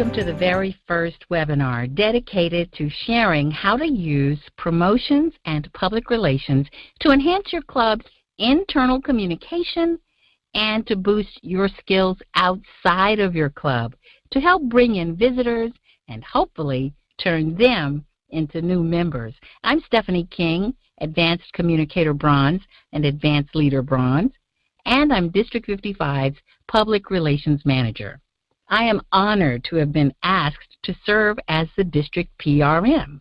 welcome to the very first webinar dedicated to sharing how to use promotions and public relations to enhance your club's internal communication and to boost your skills outside of your club to help bring in visitors and hopefully turn them into new members. I'm Stephanie King, Advanced Communicator Bronze and Advanced Leader Bronze, and I'm District 55's Public Relations Manager. I am honored to have been asked to serve as the District PRM.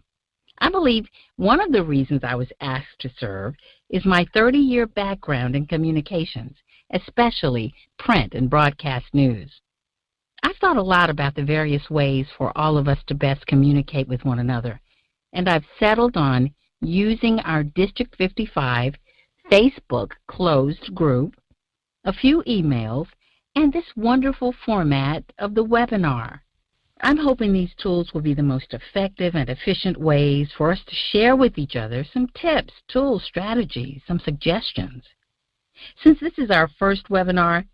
I believe one of the reasons I was asked to serve is my 30-year background in communications, especially print and broadcast news. I've thought a lot about the various ways for all of us to best communicate with one another, and I've settled on using our District 55 Facebook closed group, a few emails, and this wonderful format of the webinar. I'm hoping these tools will be the most effective and efficient ways for us to share with each other some tips, tools, strategies, some suggestions. Since this is our first webinar,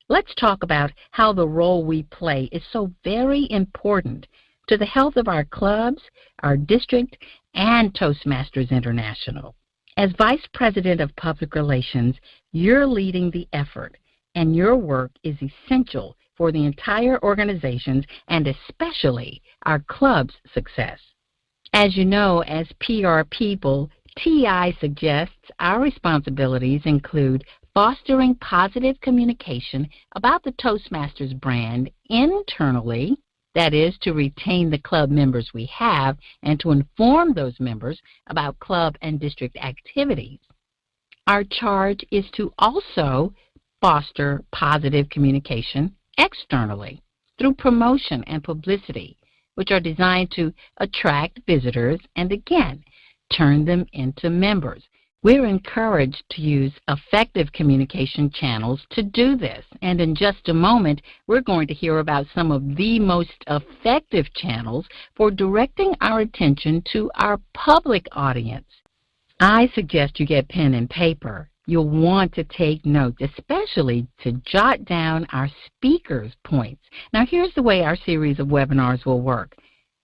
let's talk about how the role we play is so very important to the health of our clubs, our district, and Toastmasters International. As Vice President of Public Relations, you're leading the effort, and your work is essential for the entire organization's and especially our club's success. As you know, as PR people, TI suggests our responsibilities include fostering positive communication about the Toastmasters brand internally, that is, to retain the club members we have and to inform those members about club and district activities. Our charge is to also foster positive communication externally through promotion and publicity, which are designed to attract visitors and, again, turn them into members. We're encouraged to use effective communication channels to do this, and in just a moment, we're going to hear about some of the most effective channels for directing our attention to our public audience. I suggest you get pen and paper. You'll want to take notes, especially to jot down our speakers' points. Now, here's the way our series of webinars will work.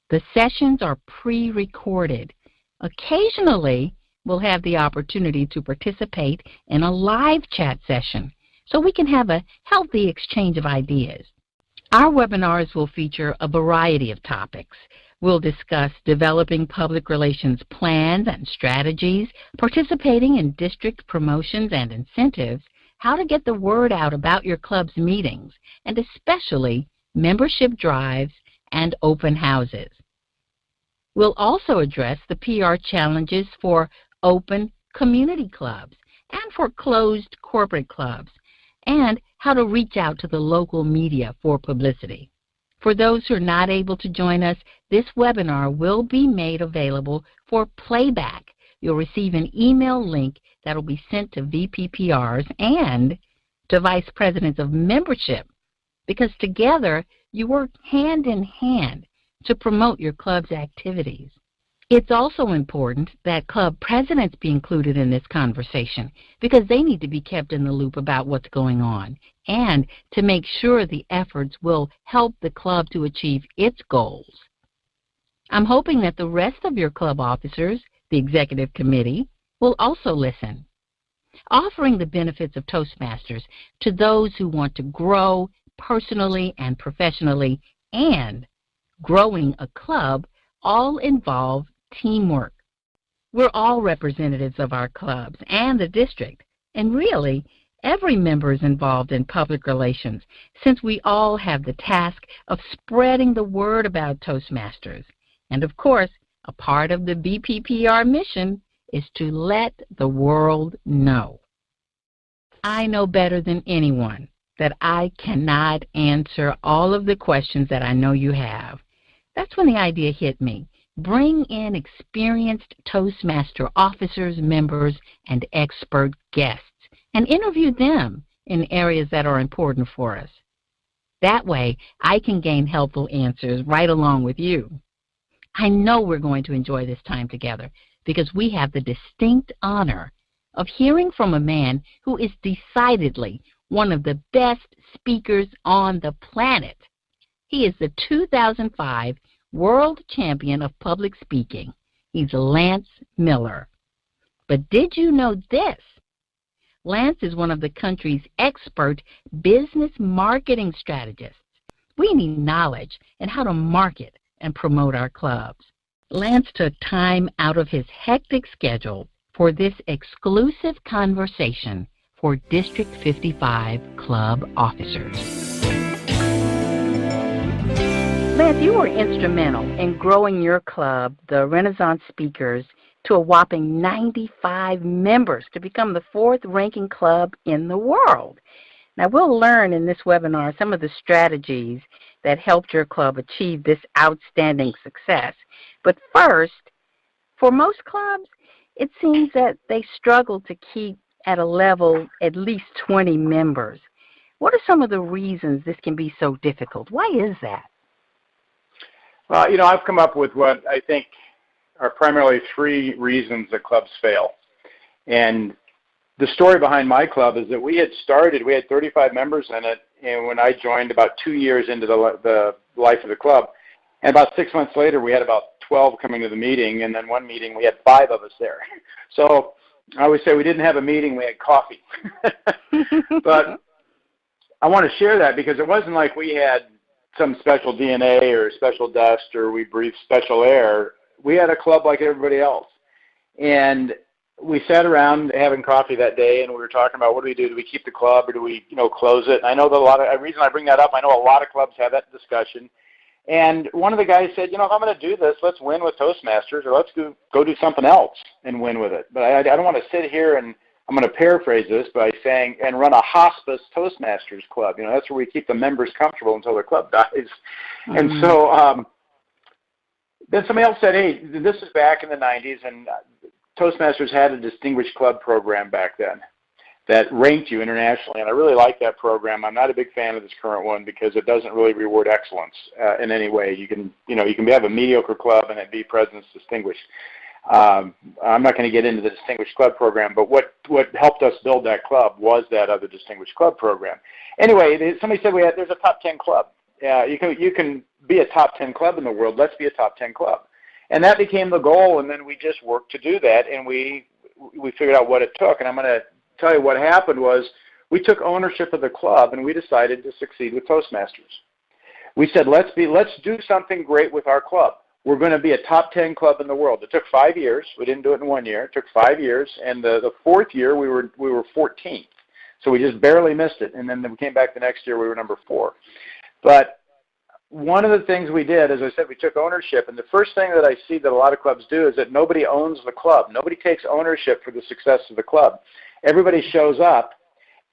The sessions are pre-recorded. Occasionally, we'll have the opportunity to participate in a live chat session so we can have a healthy exchange of ideas. Our webinars will feature a variety of topics. We'll discuss developing public relations plans and strategies, participating in district promotions and incentives, how to get the word out about your club's meetings, and especially membership drives and open houses. We'll also address the PR challenges for open community clubs and for closed corporate clubs, and how to reach out to the local media for publicity. For those who are not able to join us, this webinar will be made available for playback. You'll receive an email link that will be sent to VPPRs and to Vice Presidents of Membership, because together you work hand in hand to promote your club's activities. It's also important that club presidents be included in this conversation because they need to be kept in the loop about what's going on and to make sure the efforts will help the club to achieve its goals. I'm hoping that the rest of your club officers, the executive committee, will also listen. Offering the benefits of Toastmasters to those who want to grow personally and professionally and growing a club all involve teamwork. We're all representatives of our clubs and the district, and really, every member is involved in public relations since we all have the task of spreading the word about Toastmasters. And of course, a part of the VPPR mission is to let the world know. I know better than anyone that I cannot answer all of the questions that I know you have. That's when the idea hit me. Bring in experienced Toastmaster officers, members, and expert guests, and interview them in areas that are important for us. That way, I can gain helpful answers right along with you. I know we're going to enjoy this time together because we have the distinct honor of hearing from a man who is decidedly one of the best speakers on the planet. He is the 2005 World Champion of Public Speaking. He's Lance Miller. But did you know this? Lance is one of the country's expert business marketing strategists. We need knowledge in how to market and promote our clubs. Lance took time out of his hectic schedule for this exclusive conversation for District 55 club officers. Lance, you were instrumental in growing your club, the Renaissance Speakers, to a whopping 95 members to become the fourth-ranking club in the world. Now, we'll learn in this webinar some of the strategies that helped your club achieve this outstanding success. But first, for most clubs, it seems that they struggle to keep at a level at least 20 members. What are some of the reasons this can be so difficult? Why is that? Well, I've come up with what I think are primarily three reasons that clubs fail. And the story behind my club is that we had 35 members in it, and when I joined about 2 years into the life of the club, and about 6 months later we had about 12 coming to the meeting, and then one meeting we had 5 of us there. So I always say we didn't have a meeting, we had coffee. But I want to share that because it wasn't like we had some special DNA or special dust or we breathed special air. We had a club like everybody else. And we sat around having coffee that day, and we were talking about what do we do? Do we keep the club or do we close it? And I know that the reason I bring that up, I know a lot of clubs have that discussion. And one of the guys said, if I'm going to do this, let's win with Toastmasters, or let's go do something else and win with it. But I don't want to sit here and I'm going to paraphrase this by saying, and run a hospice Toastmasters club. That's where we keep the members comfortable until their club dies. Mm-hmm. And so then somebody else said, hey, this is back in the 90s, and Toastmasters had a distinguished club program back then that ranked you internationally, and I really like that program. I'm not a big fan of this current one because it doesn't really reward excellence in any way. You can have a mediocre club and it be President's Distinguished. I'm not going to get into the Distinguished Club program, but what helped us build that club was that other Distinguished Club program. Anyway, somebody said there's a top 10 club. You can be a top 10 club in the world. Let's be a top 10 club. And that became the goal, and then we just worked to do that, and we figured out what it took. And I'm going to tell you what happened was we took ownership of the club, and we decided to succeed with Toastmasters. We said, let's do something great with our club. We're going to be a top 10 club in the world. It took 5 years. We didn't do it in 1 year. It took 5 years, and the fourth year we were 14th. So we just barely missed it, and then we came back the next year. We were number 4. But one of the things we did, as I said, we took ownership, and the first thing that I see that a lot of clubs do is that nobody owns the club. Nobody takes ownership for the success of the club. Everybody shows up.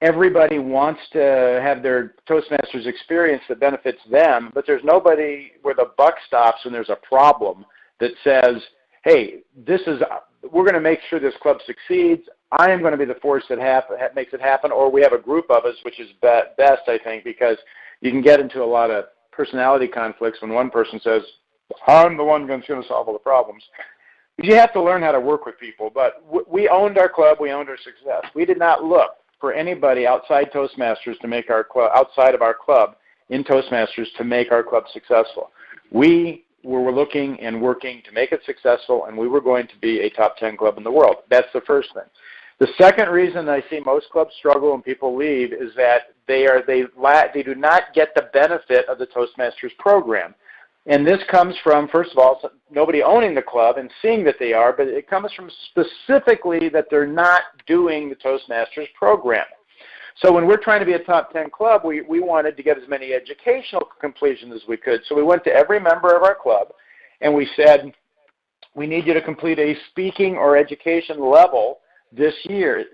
Everybody wants to have their Toastmasters experience that benefits them, but there's nobody where the buck stops when there's a problem that says, hey, we're going to make sure this club succeeds. I am going to be the force that makes it happen, or we have a group of us, which is best, I think, because you can get into a lot of personality conflicts when one person says, I'm the one that's going to solve all the problems. You have to learn how to work with people, but we owned our club, we owned our success. We did not look for anybody outside Toastmasters to make our club, outside of our club in Toastmasters to make our club successful. We were looking and working to make it successful, and we were going to be a top 10 club in the world. That's the first thing. The second reason I see most clubs struggle and people leave is that they do not get the benefit of the Toastmasters program. And this comes from, first of all, nobody owning the club and seeing that they are, but it comes from specifically that they're not doing the Toastmasters program. So when we're trying to be a top 10 club, we wanted to get as many educational completions as we could. So we went to every member of our club and we said, we need you to complete a speaking or education level this year.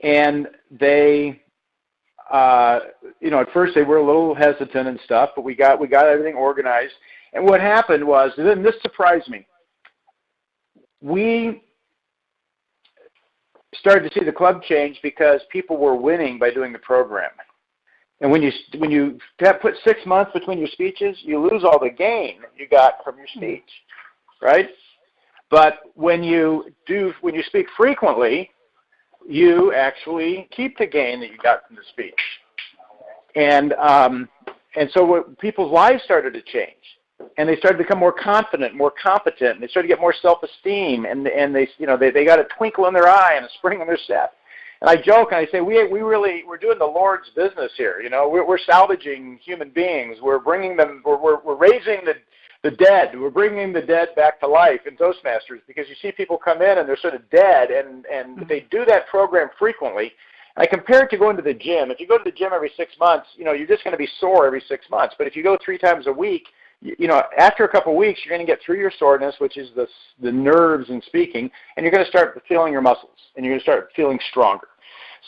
And they, at first they were a little hesitant and stuff, but we got everything organized. And what happened was, and this surprised me, we started to see the club change because people were winning by doing the program. And when you put 6 months between your speeches, you lose all the gain you got from your speech, right? But when you speak frequently, you actually keep the gain that you got from the speech. And and so people's lives started to change, and they started to become more confident, more competent, and they started to get more self-esteem, and they got a twinkle in their eye and a spring in their step. And I joke and I say, we're doing the Lord's business here. We're salvaging human beings. We're bringing them. We're raising the dead. We're bringing the dead back to life in Toastmasters, because you see people come in and they're sort of dead, and if they do that program frequently. I compare it to going to the gym. If you go to the gym every 6 months, you're just going to be sore every 6 months. But if you go 3 times a week, after a couple of weeks, you're going to get through your soreness, which is the nerves in speaking, and you're going to start feeling your muscles, and you're going to start feeling stronger.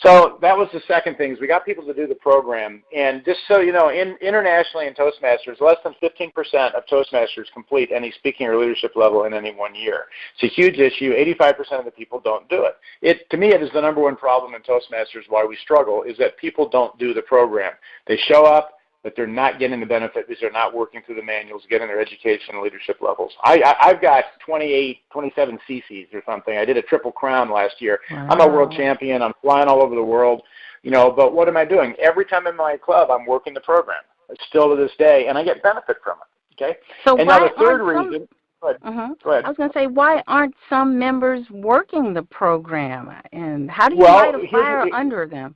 So that was the second thing, is we got people to do the program. And just so you know, internationally in Toastmasters, less than 15% of Toastmasters complete any speaking or leadership level in any 1 year. It's a huge issue. 85% of the people don't do it. To me, it is the number one problem in Toastmasters why we struggle, is that people don't do the program. They show up, but they're not getting the benefit because they're not working through the manuals, getting their education and leadership levels. I've got 27 CCs or something. I did a triple crown last year. Wow. I'm a world champion. I'm flying all over the world. But what am I doing? Every time I'm in my club, I'm working the program. It's still to this day, and I get benefit from it. Okay. So and why now the third reason. Go ahead. Go ahead. I was going to say, why aren't some members working the program, and how do you light a fire under them?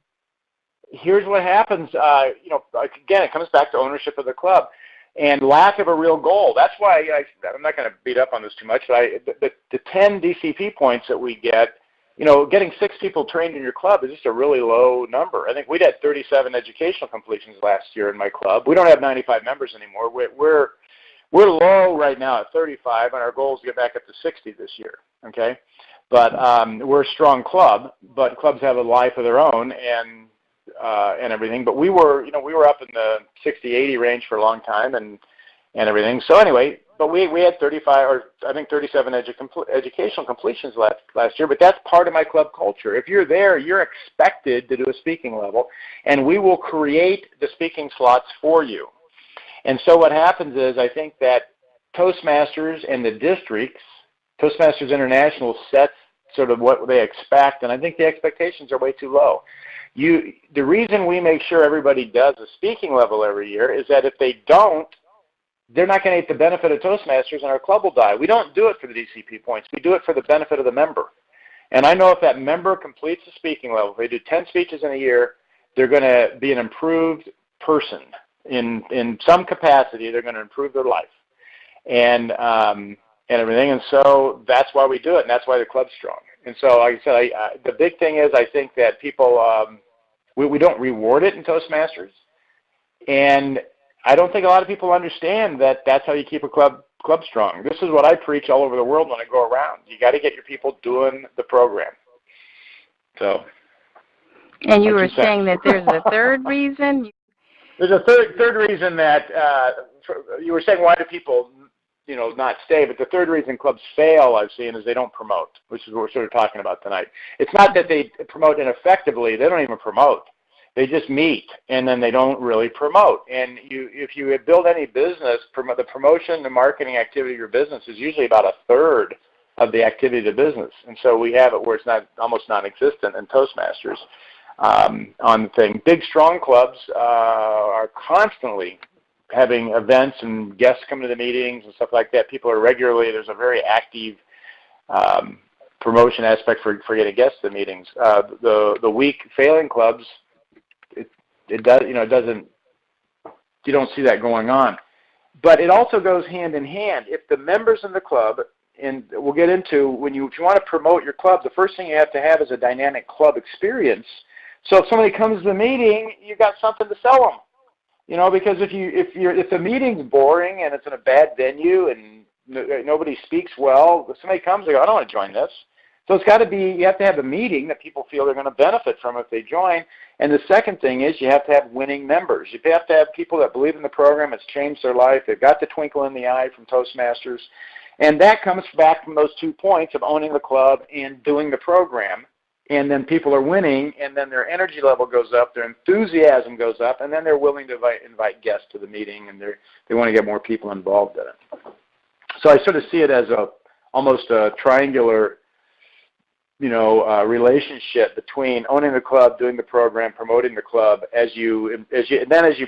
Here's what happens, again, it comes back to ownership of the club and lack of a real goal. That's why I'm not going to beat up on this too much, but the 10 DCP points that we get, getting 6 people trained in your club is just a really low number. I think we had 37 educational completions last year in my club. We don't have 95 members anymore. We're low right now at 35, and our goal is to get back up to 60 this year, okay? But we're a strong club, but clubs have a life of their own, and everything, but we were up in the 60-80 range for a long time, and everything. So anyway, but we had 35 or I think 37 educational completions last year. But that's part of my club culture. If you're there, you're expected to do a speaking level, and we will create the speaking slots for you. And so what happens is, I think that Toastmasters and the districts, Toastmasters International sets sort of what they expect, and I think the expectations are way too low. The reason we make sure everybody does a speaking level every year is that if they don't, they're not going to get the benefit of Toastmasters, and our club will die. We don't do it for the DCP points. We do it for the benefit of the member. And I know if that member completes the speaking level, if they do 10 speeches in a year, they're going to be an improved person. In some capacity, they're going to improve their life and everything. And so that's why we do it, and that's why the club's strong. And so, like I said, the big thing is I think that people, we don't reward it in Toastmasters. And I don't think a lot of people understand that that's how you keep a club strong. This is what I preach all over the world when I go around. You got to get your people doing the program. So. And you were saying that there's a third reason? There's a third reason that you were saying, why do people not stay, but the third reason clubs fail, I've seen, is they don't promote, which is what we're sort of talking about tonight. It's not that they promote ineffectively. They don't even promote. They just meet, and then they don't really promote. And if you build any business, the promotion, the marketing activity of your business is usually about a third of the activity of the business. And so we have it where it's almost non-existent in Toastmasters on the thing. Big, strong clubs are constantly having events and guests come to the meetings and stuff like that. People are regularly, there's a very active promotion aspect for getting guests to the meetings. The weak failing clubs, it doesn't, you don't see that going on. But it also goes hand in hand. If the members in the club, and we'll get into, if you want to promote your club, the first thing you have to have is a dynamic club experience. So if somebody comes to the meeting, you've got something to sell them. Because if the meeting's boring and it's in a bad venue and nobody speaks well, if somebody comes, they go, I don't want to join this. So it's got to be, you have to have a meeting that people feel they're going to benefit from if they join. And the second thing is you have to have winning members. You have to have people that believe in the program. It's changed their life. They've got the twinkle in the eye from Toastmasters. And that comes back from those 2 points of owning the club and doing the program. And then people are winning, and then their energy level goes up, their enthusiasm goes up, and then they're willing to invite guests to the meeting, and they want to get more people involved in it. So I sort of see it as almost a triangular relationship between owning the club, doing the program, promoting the club. As you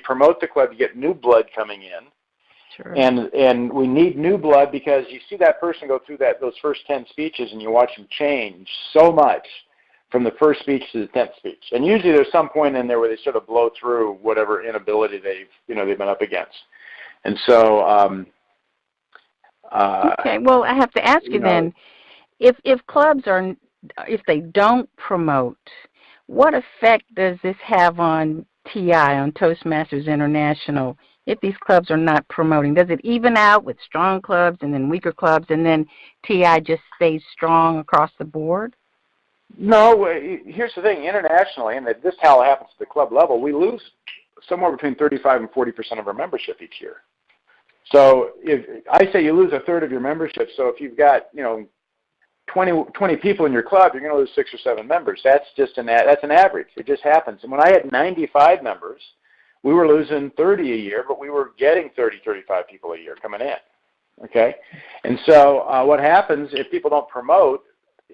promote the club, you get new blood coming in. Sure. And we need new blood because you see that person go through those first 10 speeches and you watch them change so much from the first speech to the 10th speech. And usually there's some point in there where they sort of blow through whatever inability they've been up against. And so okay, well, I have to ask you then, if clubs if they don't promote, what effect does this have on TI, on Toastmasters International, if these clubs are not promoting? Does it even out with strong clubs and then weaker clubs, and then TI just stays strong across the board? No, here's the thing. Internationally, and this is how it happens at the club level, we lose somewhere between 35 and 40% of our membership each year. So if I say you lose a third of your membership, so if you've got 20 people in your club, you're going to lose 6 or 7 members. That's just that's an average. It just happens. And when I had 95 members, we were losing 30 a year, but we were getting 30, 35 people a year coming in. Okay, and so what happens if people don't promote?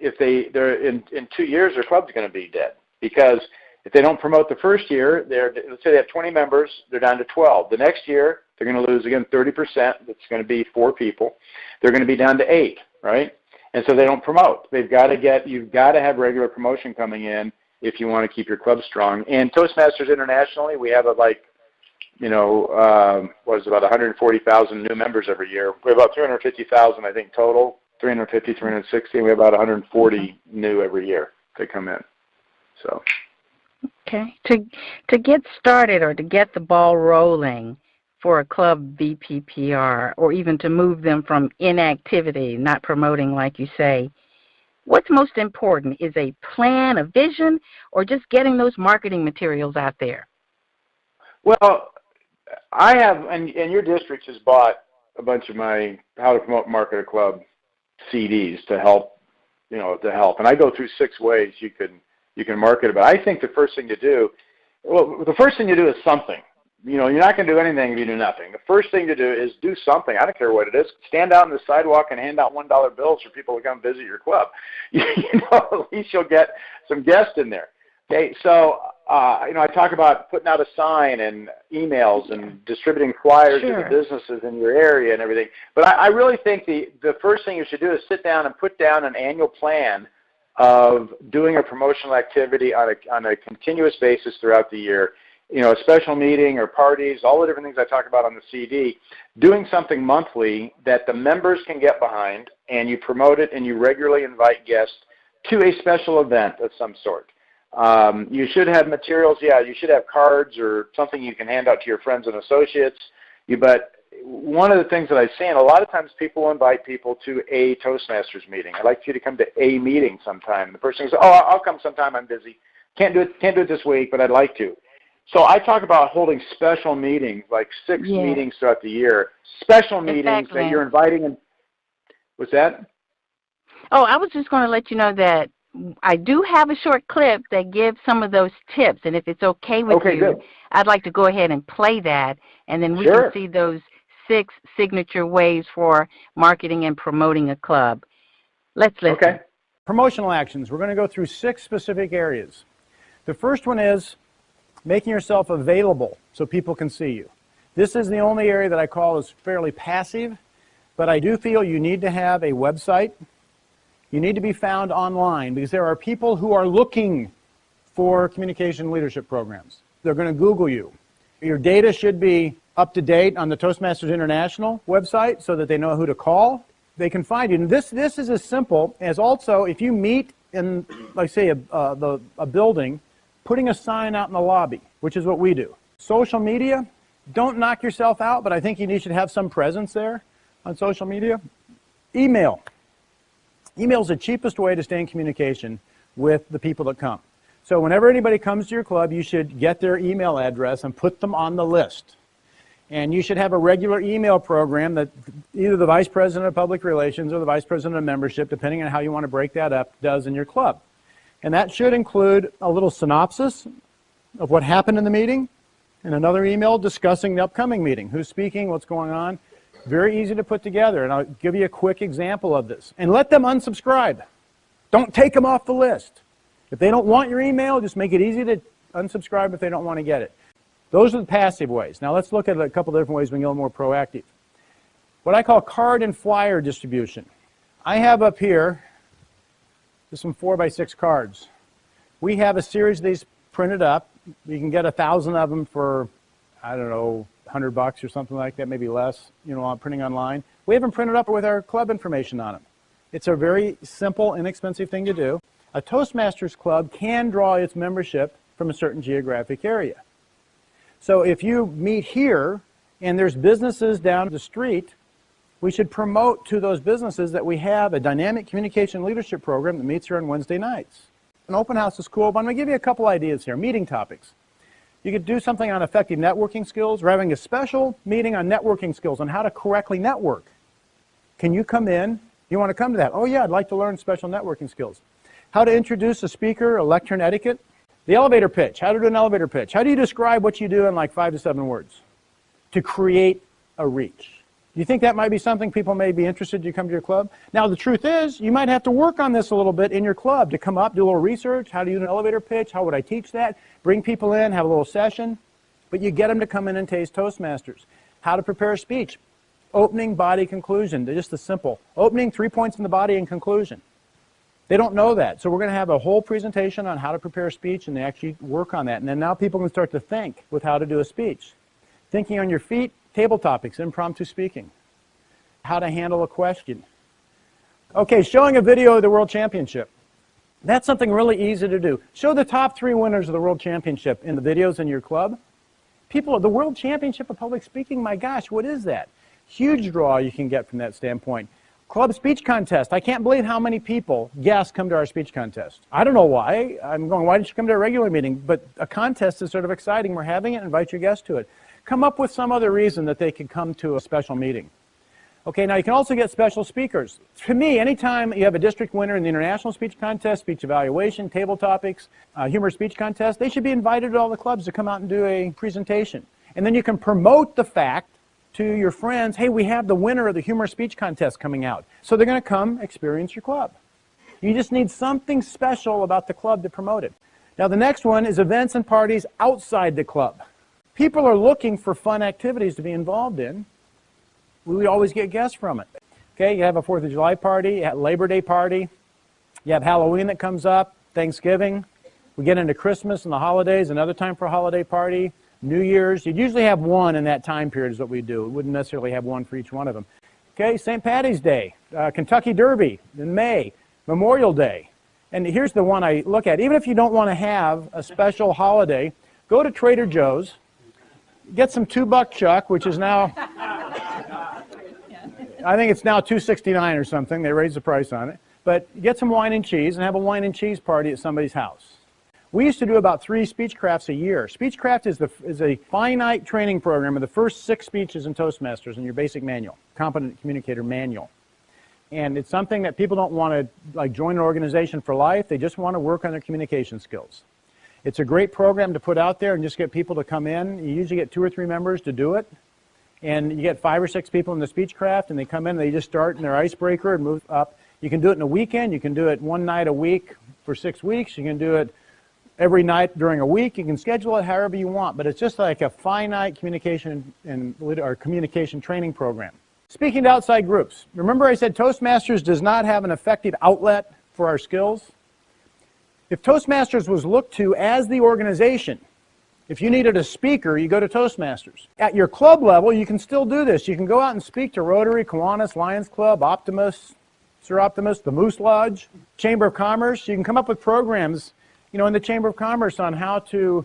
If they're in 2 years, their club's going to be dead, because if they don't promote the first year, let's say they have 20 members, they're down to 12. The next year, they're going to lose again 30%. That's going to be 4 people. They're going to be down to 8, right? And so they don't promote. You've got to have regular promotion coming in if you want to keep your club strong. And Toastmasters internationally, we have about 140,000 new members every year. We have about 350,000, I think, total. 350, 360. We have about 140 new every year that come in. So. Okay. To get started or to get the ball rolling for a club VPPR, or even to move them from inactivity, not promoting like you say, what's most important? Is a plan, a vision, or just getting those marketing materials out there? Well, I have, and your district has bought a bunch of my How to Promote Market a Club CDs to help, and I go through 6 ways you can market it. But I think the first thing to do is something. You're not going to do anything if you do nothing. The first thing to do is do something. I don't care what it is. Stand out on the sidewalk and hand out $1 bills for people to come visit your club. At least you'll get some guests in there. Okay, so I talk about putting out a sign and emails and distributing flyers to the businesses in your area and everything. But I really think the first thing you should do is sit down and put down an annual plan of doing a promotional activity on a continuous basis throughout the year. A special meeting or parties, all the different things I talk about on the CD, doing something monthly that the members can get behind, and you promote it and you regularly invite guests to a special event of some sort. You should have materials. You should have cards or something you can hand out to your friends and associates. But one of the things that I've seen, a lot of times people invite people to a Toastmasters meeting. I'd like you to come to a meeting sometime. The person says, I'll come sometime, I'm busy. Can't do it this week, but I'd like to. So I talk about holding special meetings, like 6 meetings throughout the year. Special meetings that you're inviting. And what's that? Oh, I was just going to let you know that I do have a short clip that gives some of those tips, and if it's okay with you, good. I'd like to go ahead and play that, and then we can see those 6 signature ways for marketing and promoting a club. Let's listen. Okay. Promotional actions. We're going to go through 6 specific areas. The first one is making yourself available so people can see you. This is the only area that I call is fairly passive, but I do feel you need to have a website. You need to be found online, because there are people who are looking for communication leadership programs. They're going to Google you. Your data should be up to date on the Toastmasters International website so that they know who to call. They can find you. And this is as simple as, also, if you meet in, like, say, a building, putting a sign out in the lobby, which is what we do. Social media, don't knock yourself out, but I think you should have some presence there on social media. Email. Email is the cheapest way to stay in communication with the people that come. So whenever anybody comes to your club, you should get their email address and put them on the list. And you should have a regular email program that either the Vice President of Public Relations or the Vice President of Membership, depending on how you want to break that up, does in your club. And that should include a little synopsis of what happened in the meeting, and another email discussing the upcoming meeting, who's speaking, what's going on. Very easy to put together, and I'll give you a quick example of this. And let them unsubscribe. Don't take them off the list. If they don't want your email, just make it easy to unsubscribe if they don't want to get it. Those are the passive ways. Now let's look at a couple of different ways we can get a little more proactive. What I call card and flyer distribution. I have up here just some 4x6 cards. We have a series of these printed up. You can get 1,000 of them for, I don't know, $100 or something like that, maybe less, on printing online. We have them printed up with our club information on them. It's a very simple, inexpensive thing to do. A Toastmasters club can draw its membership from a certain geographic area. So if you meet here and there's businesses down the street, we should promote to those businesses that we have a dynamic communication leadership program that meets here on Wednesday nights. An open house is cool, but I'm going to give you a couple ideas here. Meeting topics. You could do something on effective networking skills. We're having a special meeting on networking skills, on how to correctly network. Can you come in? You want to come to that? Oh yeah, I'd like to learn special networking skills. How to introduce a speaker, a lectern etiquette. The elevator pitch. How to do an elevator pitch. How do you describe what you do in like 5 to 7 words to create a reach? Do you think that might be something people may be interested to come to your club? Now the truth is, you might have to work on this a little bit in your club to come up, do a little research. How do you do an elevator pitch? How would I teach that? Bring people in, have a little session. But you get them to come in and taste Toastmasters. How to prepare a speech. Opening, body, conclusion. They're just the simple. Opening, 3 points in the body, and conclusion. They don't know that. So we're going to have a whole presentation on how to prepare a speech, and they actually work on that. And then now people can start to think with how to do a speech. Thinking on your feet, table topics, impromptu speaking. How to handle a question. Okay, showing a video of the World Championship. That's something really easy to do. Show the top 3 winners of the World Championship in the videos in your club. People, the World Championship of Public Speaking, my gosh, what is that? Huge draw you can get from that standpoint. Club speech contest. I can't believe how many people, guests, come to our speech contest. I don't know why. I'm going, why didn't you come to a regular meeting? But a contest is sort of exciting. We're having it. Invite your guests to it. Come up with some other reason that they could come to a special meeting. Okay, now you can also get special speakers. To me, anytime you have a district winner in the international speech contest, speech evaluation, table topics, humor speech contest, they should be invited to all the clubs to come out and do a presentation. And then you can promote the fact to your friends, hey, we have the winner of the humor speech contest coming out. So they're going to come experience your club. You just need something special about the club to promote it. Now the next one is events and parties outside the club. People are looking for fun activities to be involved in. We always get guests from it. Okay, you have a 4th of July party, you have a Labor Day party, you have Halloween that comes up, Thanksgiving. We get into Christmas and the holidays, another time for a holiday party. New Year's, you'd usually have one in that time period is what we do. We wouldn't necessarily have one for each one of them. Okay, St. Patty's Day, Kentucky Derby in May, Memorial Day. And here's the one I look at. Even if you don't want to have a special holiday, go to Trader Joe's, get some $2 chuck, which is now, I think it's now $2.69 or something. They raised the price on it. But get some wine and cheese and have a wine and cheese party at somebody's house. We used to do about 3 Speechcrafts a year. Speechcraft is a finite training program of the first 6 speeches in Toastmasters in your basic manual, Competent Communicator Manual. And it's something that people don't want to join an organization for life. They just want to work on their communication skills. It's a great program to put out there and just get people to come in. You usually get 2 or 3 members to do it. And you get 5 or 6 people in the Speechcraft, and they come in and they just start in their icebreaker and move up. You can do it in a weekend. You can do it 1 night a week for 6 weeks. You can do it every night during a week. You can schedule it however you want, but it's just like a finite communication or communication training program. Speaking to outside groups. Remember I said Toastmasters does not have an effective outlet for our skills? If Toastmasters was looked to as the organization, if you needed a speaker, you go to Toastmasters. At your club level, you can still do this. You can go out and speak to Rotary, Kiwanis, Lions Club, Optimus, Sir Optimus, the Moose Lodge, Chamber of Commerce. You can come up with programs in the Chamber of Commerce on how to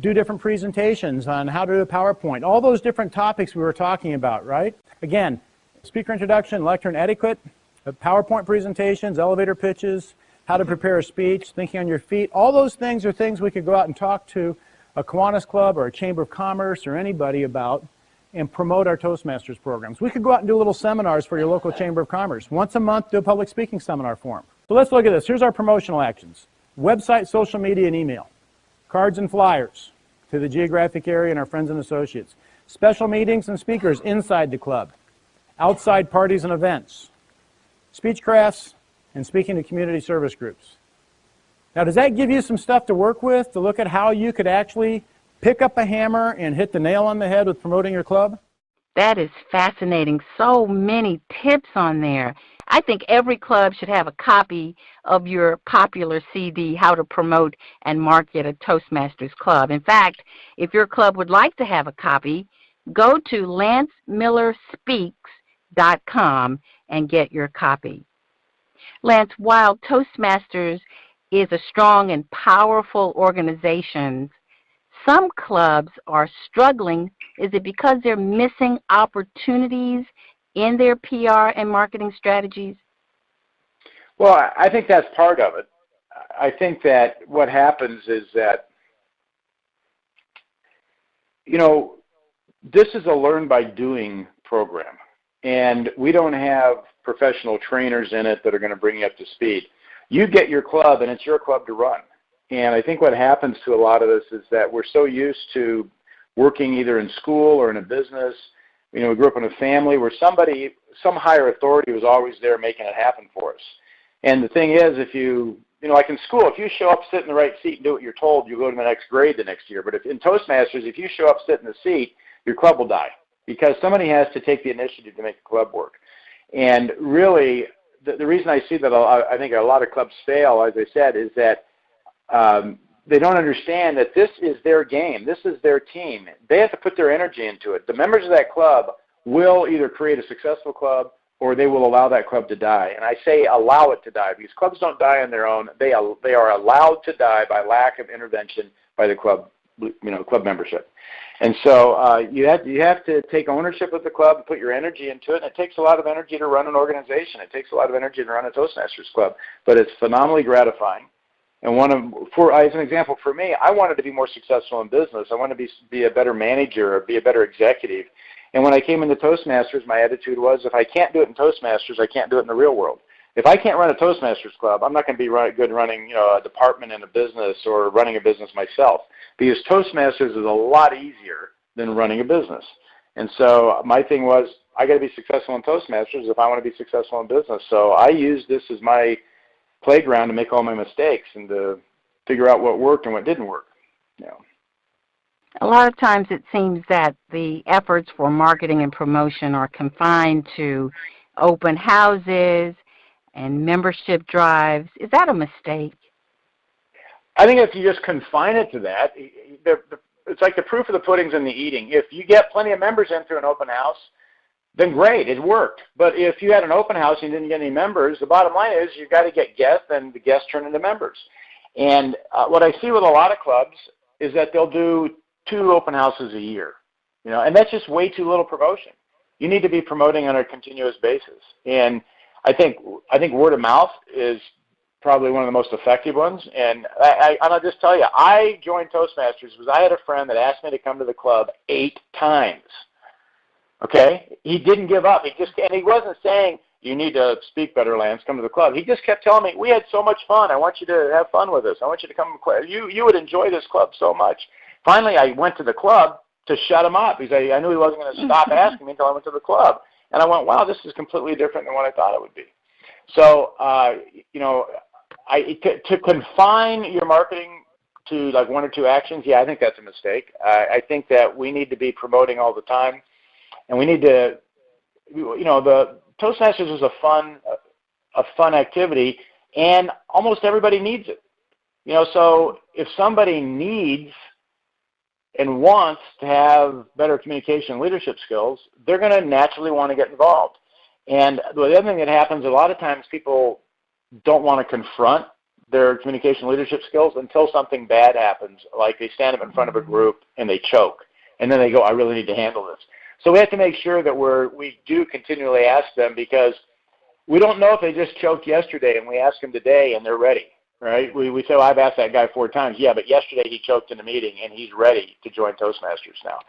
do different presentations, on how to do a PowerPoint, all those different topics we were talking about, right? Again, speaker introduction, lectern etiquette, PowerPoint presentations, elevator pitches, how to prepare a speech, thinking on your feet. All those things are things we could go out and talk to a Kiwanis Club or a Chamber of Commerce or anybody about and promote our Toastmasters programs. We could go out and do little seminars for your local Chamber of Commerce. Once a month, do a public speaking seminar for them. So let's look at this. Here's our promotional actions. Website, social media, and email. Cards and flyers to the geographic area and our friends and associates. Special meetings and speakers inside the club. Outside parties and events. Speechcrafts, and speaking to community service groups. Now, does that give you some stuff to work with, to look at how you could actually pick up a hammer and hit the nail on the head with promoting your club? That is fascinating. So many tips on there. I think every club should have a copy of your popular CD, How to Promote and Market a Toastmasters Club. In fact, if your club would like to have a copy, go to lancemillerspeaks.com and get your copy. Lance, while Toastmasters is a strong and powerful organization, some clubs are struggling. Is it because they're missing opportunities in their PR and marketing strategies? Well, I think that's part of it. I think that what happens is that, you know, this is a learn by doing program, and we don't have professional trainers in it that are going to bring you up to speed. You get your club, and it's your club to run. And I think what happens to a lot of us is that we're so used to working either in school or in a business. You know, we grew up in a family where some higher authority was always there making it happen for us. And the thing is, if you know, like in school, if you show up, sit in the right seat, and do what you're told, you go to the next grade the next year. But if in Toastmasters, if you show up, sit in the seat, your club will die because somebody has to take the initiative to make the club work. And really, the reason I see that I think a lot of clubs fail, as I said, is that they don't understand that this is their game. This is their team. They have to put their energy into it. The members of that club will either create a successful club or they will allow that club to die. And I say allow it to die because clubs don't die on their own. They are allowed to die by lack of intervention by the club, club membership. And so you have to take ownership of the club and put your energy into it. And it takes a lot of energy to run an organization. It takes a lot of energy to run a Toastmasters club, but it's phenomenally gratifying. And as an example for me, I wanted to be more successful in business. I wanted to be a better manager or be a better executive. And when I came into Toastmasters, my attitude was, if I can't do it in Toastmasters, I can't do it in the real world. If I can't run a Toastmasters club, I'm not going to be good running a department in a business or running a business myself, because Toastmasters is a lot easier than running a business. And so my thing was, I got to be successful in Toastmasters if I want to be successful in business. So I used this as my playground to make all my mistakes and to figure out what worked and what didn't work. A lot of times it seems that the efforts for marketing and promotion are confined to open houses and membership drives. Is that a mistake? I think if you just confine it to that, it's like the proof of the pudding's in the eating. If you get plenty of members in through an open house, then great, it worked. But if you had an open house and you didn't get any members, the bottom line is you've got to get guests, and the guests turn into members. And what I see with a lot of clubs is that they'll do 2 open houses a year, and that's just way too little promotion. You need to be promoting on a continuous basis. And I think word of mouth is probably one of the most effective ones. And I'll just tell you, I joined Toastmasters because I had a friend that asked me to come to the club 8 times. Okay? He didn't give up. And he wasn't saying, you need to speak better, Lance, come to the club. He just kept telling me, we had so much fun. I want you to have fun with us. I want you to come. You would enjoy this club so much. Finally, I went to the club to shut him up because I knew he wasn't going to stop asking me until I went to the club. And I went, wow, this is completely different than what I thought it would be. So, to confine your marketing to like 1 or 2 actions, I think that's a mistake. I think that we need to be promoting all the time. And we need to, the Toastmasters is a fun activity, and almost everybody needs it. So if somebody needs and wants to have better communication and leadership skills, they're going to naturally want to get involved. And the other thing that happens, a lot of times people don't want to confront their communication and leadership skills until something bad happens, like they stand up in front of a group and they choke. And then they go, I really need to handle this. So we have to make sure that we do continually ask them, because we don't know if they just choked yesterday and we ask them today and they're ready, right? We say, well, I've asked that guy 4 times. Yeah, but yesterday he choked in a meeting and he's ready to join Toastmasters now.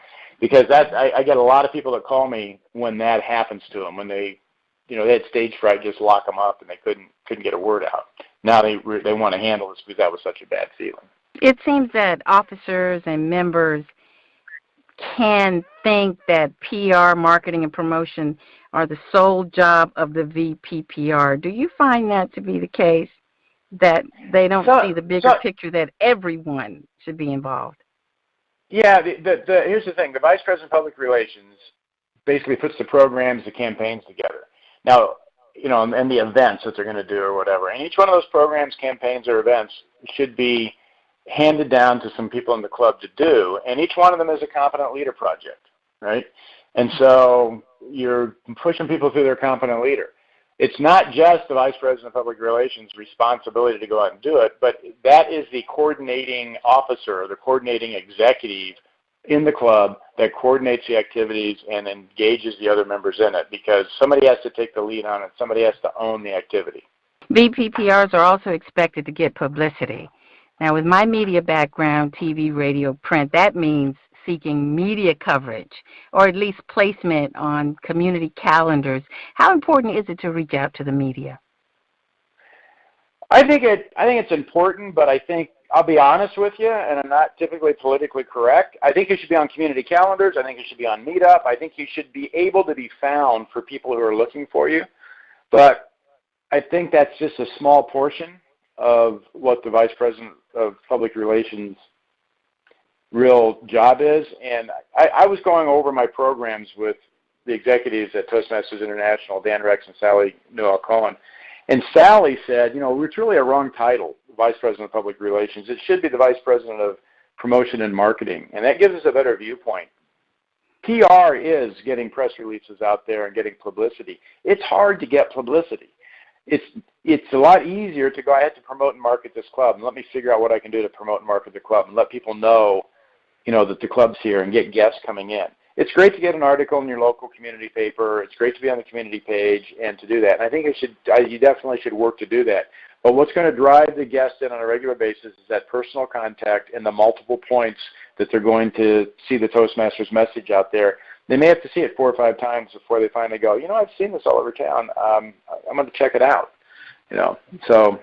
Because I get a lot of people that call me when that happens to them, when they had stage fright, just lock them up and they couldn't get a word out. Now they want to handle this because that was such a bad feeling. It seems that officers and members can think that PR, marketing, and promotion are the sole job of the VPPR. Do you find that to be the case, that they don't see the bigger picture, that everyone should be involved? Yeah, here's the thing. The Vice President of Public Relations basically puts the programs, the campaigns together. Now, you know, and the events that they're going to do or whatever. And each one of those programs, campaigns, or events should be handed down to some people in the club to do, and each one of them is a competent leader project, right? And so you're pushing people through their competent leader. It's not just the Vice President of Public Relations' responsibility to go out and do it, but that is the coordinating officer, the coordinating executive in the club that coordinates the activities and engages the other members in it, because somebody has to take the lead on it. Somebody has to own the activity. VPPRs are also expected to get publicity. Now, with my media background, TV, radio, print, that means seeking media coverage or at least placement on community calendars. How important is it to reach out to the media? I think it's important, but I think, I'll be honest with you, and I'm not typically politically correct, I think it should be on community calendars. I think it should be on Meetup. I think you should be able to be found for people who are looking for you. But I think that's just a small portion of what the Vice President of Public Relations' real job is. And I was going over my programs with the executives at Toastmasters International, Dan Rex and Sally Newell-Cohen. And Sally said, you know, it's really a wrong title, Vice President of Public Relations. It should be the Vice President of Promotion and Marketing. And that gives us a better viewpoint. PR is getting press releases out there and getting publicity. It's hard to get publicity. It's a lot easier to go ahead to promote and market this club, and let me figure out what I can do to promote and market the club and let people know, you know, that the club's here and get guests coming in. It's great to get an article in your local community paper. It's great to be on the community page and to do that. And I think you definitely should work to do that. But what's going to drive the guests in on a regular basis is that personal contact and the multiple points that they're going to see the Toastmasters message out there. They may have to see it 4 or 5 times before they finally go, you know, I've seen this all over town. I'm going to check it out. You know, so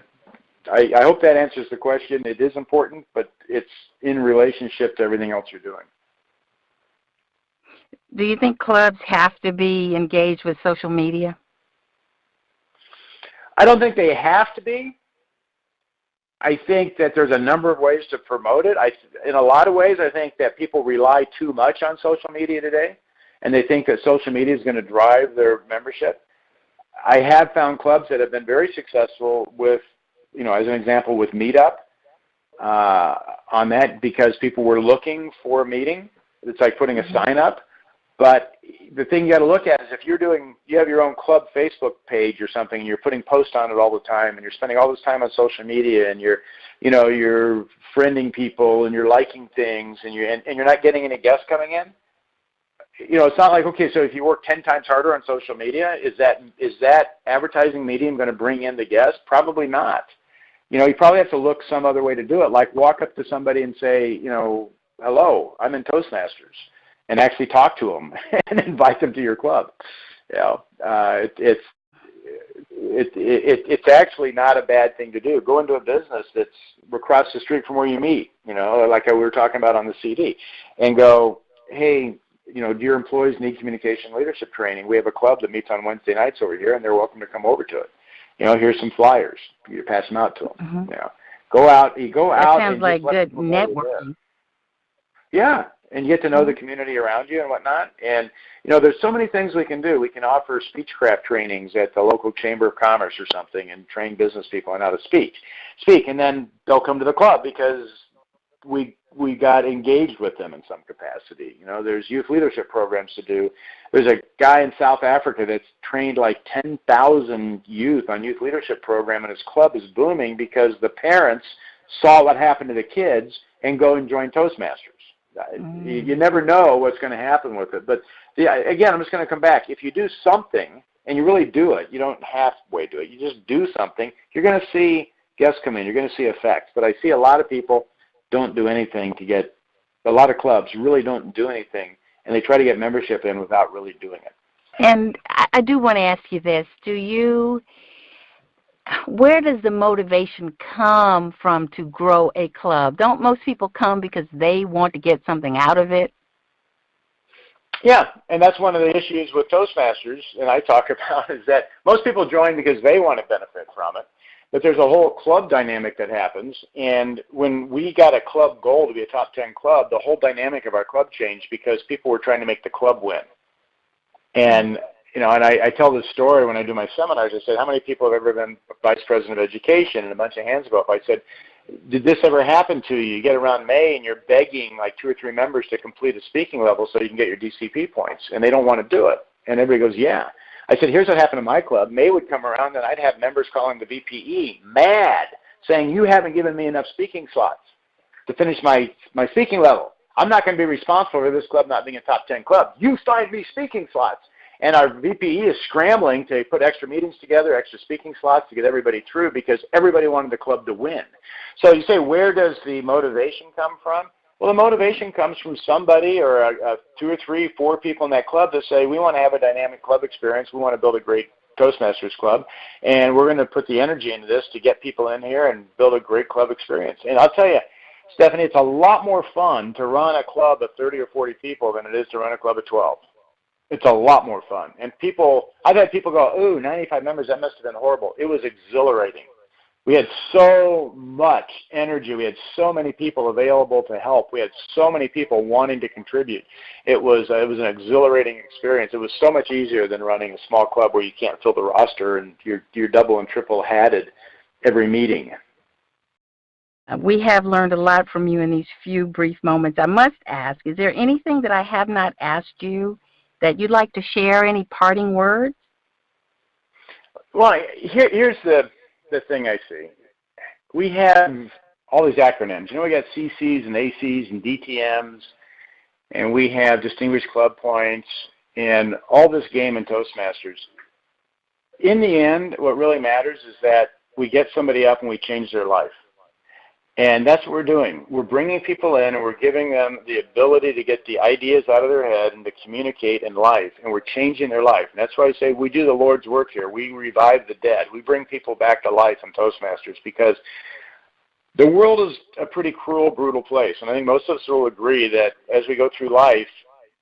I hope that answers the question. It is important, but it's in relationship to everything else you're doing. Do you think clubs have to be engaged with social media? I don't think they have to be. I think that there's a number of ways to promote it. In a lot of ways, I think that people rely too much on social media today, and they think that social media is going to drive their membership. I have found clubs that have been very successful with, you know, as an example, with Meetup on that, because people were looking for a meeting. It's like putting a sign up. But the thing you got to look at is if you have your own club Facebook page or something, and you're putting posts on it all the time, and you're spending all this time on social media, and you're friending people, and you're liking things, and you're not getting any guests coming in. You know, it's not like, okay, so if you work 10 times harder on social media, is that advertising medium going to bring in the guests? Probably not. You know, you probably have to look some other way to do it, like walk up to somebody and say, you know, hello, I'm in Toastmasters, and actually talk to them and invite them to your club. You know, it's actually not a bad thing to do. Go into a business that's across the street from where you meet, you know, like we were talking about on the CD, and go, hey, you know, do your employees need communication leadership training? We have a club that meets on Wednesday nights over here, and they're welcome to come over to it. You know, here's some flyers. You pass them out to them. Mm-hmm. You know, go out. That sounds like good networking. Yeah, and you get to know the community around you and whatnot. And, you know, there's so many things we can do. We can offer speechcraft trainings at the local Chamber of Commerce or something and train business people on how to speak. And then they'll come to the club because we got engaged with them in some capacity. You know, there's youth leadership programs to do. There's a guy in South Africa that's trained like 10,000 youth on youth leadership program, and his club is booming because the parents saw what happened to the kids and go and join Toastmasters. You never know what's going to happen with it. But again, I'm just going to come back. If you do something and you really do it, you don't halfway do it. You just do something, you're going to see guests come in. You're going to see effects. But I see a lot of people don't do anything to get, a lot of clubs really don't do anything, and they try to get membership in without really doing it. And I do want to ask you this. Where does the motivation come from to grow a club? Don't most people come because they want to get something out of it? Yeah, and that's one of the issues with Toastmasters, and I talk about, is that most people join because they want to benefit from it, but there's a whole club dynamic that happens, and when we got a club goal to be a top 10 club, the whole dynamic of our club changed because people were trying to make the club win. And and I tell this story when I do my seminars. I said, how many people have ever been vice president of education? And a bunch of hands go up. I said, did this ever happen to you? You get around May and you're begging like 2 or 3 members to complete a speaking level so you can get your DCP points, and they don't want to do it. And everybody goes, yeah. I said, here's what happened to my club. May would come around and I'd have members calling the VPE mad, saying, you haven't given me enough speaking slots to finish my speaking level. I'm not going to be responsible for this club not being a top 10 club. You find me speaking slots. And our VPE is scrambling to put extra meetings together, extra speaking slots to get everybody through because everybody wanted the club to win. So you say, where does the motivation come from? Well, the motivation comes from somebody or 2 or 3, 4 people in that club that say, we want to have a dynamic club experience. We want to build a great Toastmasters club, and we're going to put the energy into this to get people in here and build a great club experience. And I'll tell you, Stephanie, it's a lot more fun to run a club of 30 or 40 people than it is to run a club of 12. It's a lot more fun. And I've had people go, ooh, 95 members, that must have been horrible. It was exhilarating. We had so much energy. We had so many people available to help. We had so many people wanting to contribute. It was an exhilarating experience. It was so much easier than running a small club where you can't fill the roster and you're double and triple hatted every meeting. We have learned a lot from you in these few brief moments. I must ask, is there anything that I have not asked you that you'd like to share? Any parting words? Well, here's the thing I see. We have all these acronyms. We got CCs and ACs and DTMs, and we have Distinguished Club Points, and all this game in Toastmasters. In the end, what really matters is that we get somebody up and we change their life. And that's what we're doing. We're bringing people in and we're giving them the ability to get the ideas out of their head and to communicate in life, and we're changing their life. And that's why I say we do the Lord's work here. We revive the dead. We bring people back to life in Toastmasters because the world is a pretty cruel, brutal place. And I think most of us will agree that as we go through life,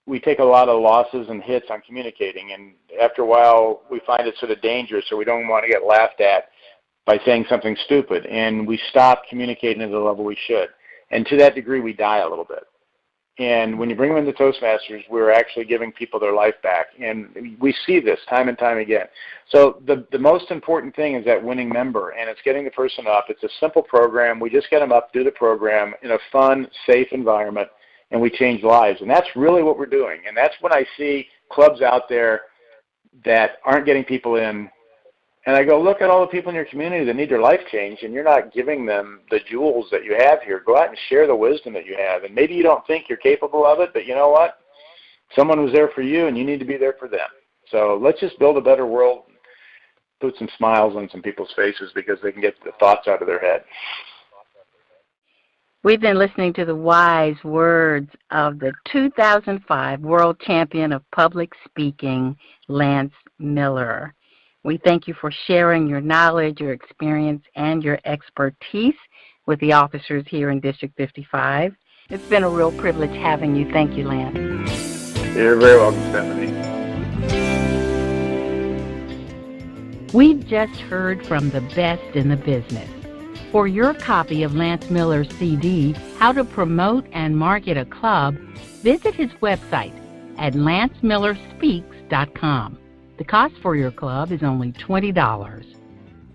we take a lot of losses and hits on communicating. And after a while, we find it sort of dangerous, or we don't want to get laughed at by saying something stupid, and we stop communicating at the level we should. And to that degree, we die a little bit. And when you bring them into Toastmasters, we're actually giving people their life back. And we see this time and time again. So the most important thing is that winning member, and it's getting the person up. It's a simple program. We just get them up, do the program in a fun, safe environment, and we change lives. And that's really what we're doing. And that's when I see clubs out there that aren't getting people in. And I go, look at all the people in your community that need their life changed, and you're not giving them the jewels that you have here. Go out and share the wisdom that you have. And maybe you don't think you're capable of it, but you know what? Someone was there for you, and you need to be there for them. So let's just build a better world and put some smiles on some people's faces because they can get the thoughts out of their head. We've been listening to the wise words of the 2005 World Champion of Public Speaking, Lance Miller. We thank you for sharing your knowledge, your experience, and your expertise with the officers here in District 55. It's been a real privilege having you. Thank you, Lance. You're very welcome, Stephanie. We've just heard from the best in the business. For your copy of Lance Miller's CD, How to Promote and Market a Club, visit his website at lancemillerspeaks.com. The cost for your club is only $20.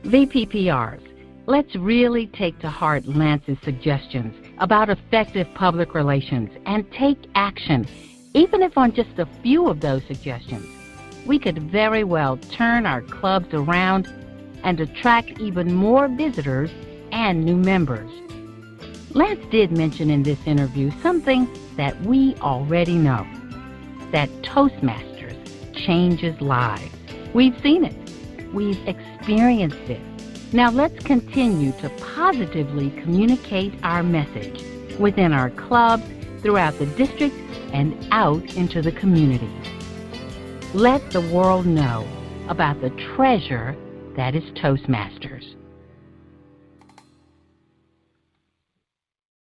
VPPRs, let's really take to heart Lance's suggestions about effective public relations and take action, even if on just a few of those suggestions. We could very well turn our clubs around and attract even more visitors and new members. Lance did mention in this interview something that we already know, that Toastmasters changes lives. We've seen it. We've experienced it. Now let's continue to positively communicate our message within our clubs, throughout the district, and out into the community. Let the world know about the treasure that is Toastmasters.